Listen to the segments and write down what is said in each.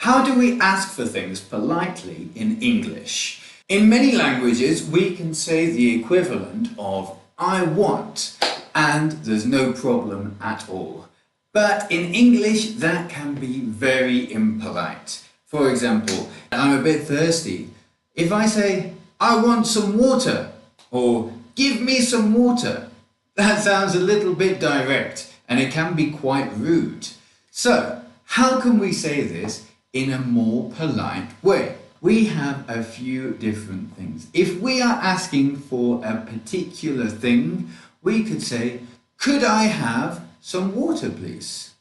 How do we ask for things politely in English? In many languages, we can say the equivalent of I want, and there's no problem at all. But in English, that can be very impolite. For example, I'm a bit thirsty. If I say, I want some water, or give me some water, that sounds a little bit direct, and it can be quite rude. So, how can we say this in a more polite way? We have a few different things. If we are asking for a particular thing, we could say, could I have some water, please?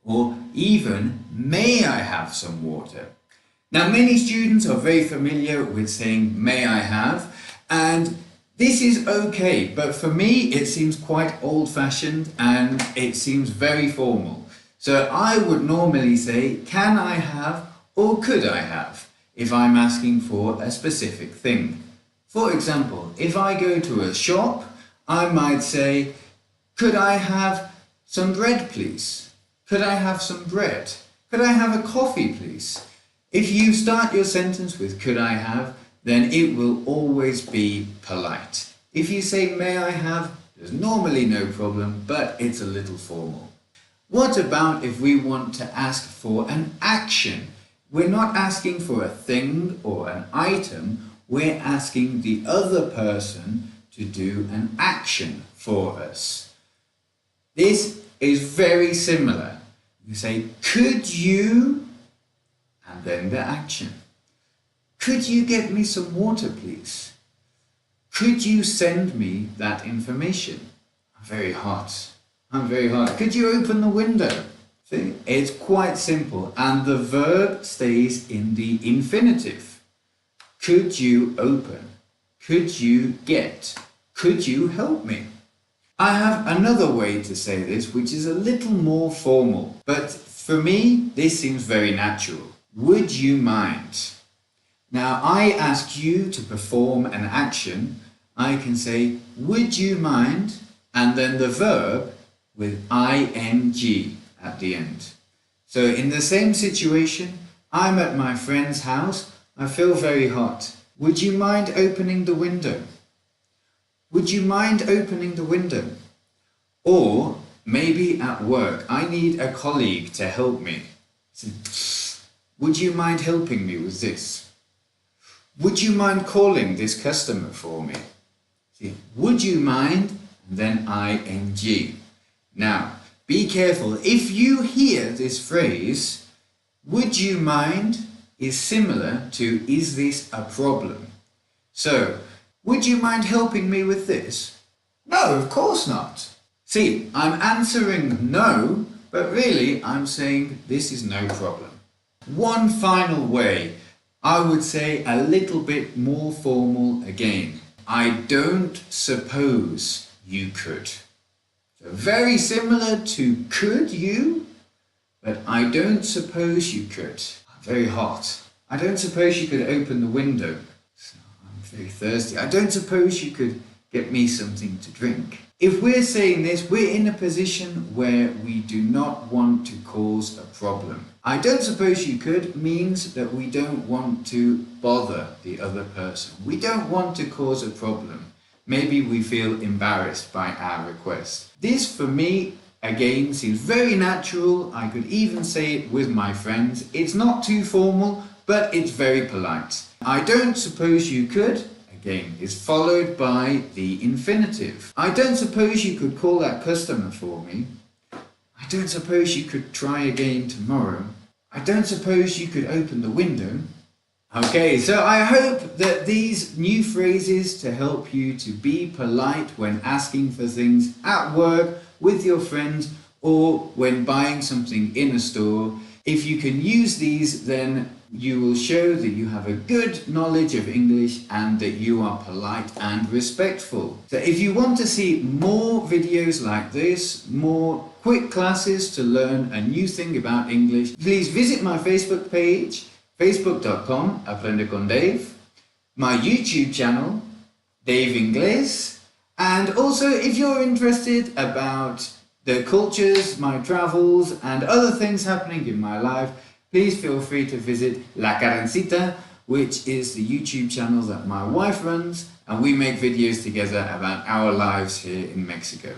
Or even, may I have some water? Now, many students are very familiar with saying, may I have? And this is okay, but for me, it seems quite old-fashioned and it seems very formal. So I would normally say, can I have or could I have, if I'm asking for a specific thing. For example, if I go to a shop, I might say, could I have some bread, please? Could I have some bread? Could I have a coffee, please? If you start your sentence with could I have, then it will always be polite. If you say may I have, there's normally no problem, but it's a little formal. What about if we want to ask for an action? We're not asking for a thing or an item, we're asking the other person to do an action for us. This is very similar. You say, could you, and then the action. Could you get me some water, please? Could you send me that information? I'm very hot. I'm very hot. Could you open the window? See, it's quite simple, and the verb stays in the infinitive. Could you open? Could you get? Could you help me? I have another way to say this, which is a little more formal, but for me, this seems very natural. Would you mind? Now, I ask you to perform an action. I can say, would you mind? And then the verb with ing at the end. So in the same situation, I'm at my friend's house. I feel very hot. Would you mind opening the window? Would you mind opening the window? Or maybe at work, I need a colleague to help me. Would you mind helping me with this? Would you mind calling this customer for me? See, would you mind? And then ing. Now, be careful. If you hear this phrase, would you mind is similar to is this a problem? So, would you mind helping me with this? No, of course not. See, I'm answering no, but really I'm saying this is no problem. One final way, I would say a little bit more formal again. I don't suppose you could. So very similar to could you, but I don't suppose you could. I'm very hot. I don't suppose you could open the window. So I'm very thirsty. I don't suppose you could get me something to drink. If we're saying this, we're in a position where we do not want to cause a problem. I don't suppose you could means that we don't want to bother the other person. We don't want to cause a problem. Maybe we feel embarrassed by our request. This for me, again, seems very natural. I could even say it with my friends. It's not too formal, but it's very polite. I don't suppose you could, again, is followed by the infinitive. I don't suppose you could call that customer for me. I don't suppose you could try again tomorrow. I don't suppose you could open the window. Okay, so I hope that these new phrases to help you to be polite when asking for things at work, with your friends, or when buying something in a store. If you can use these, then you will show that you have a good knowledge of English and that you are polite and respectful. So if you want to see more videos like this, more quick classes to learn a new thing about English, please visit my Facebook page, facebook.com, Aprende con Dave, my YouTube channel, Dave Inglés, and also if you're interested about the cultures, my travels and other things happening in my life, please feel free to visit La Carrencita, which is the YouTube channel that my wife runs, and we make videos together about our lives here in Mexico.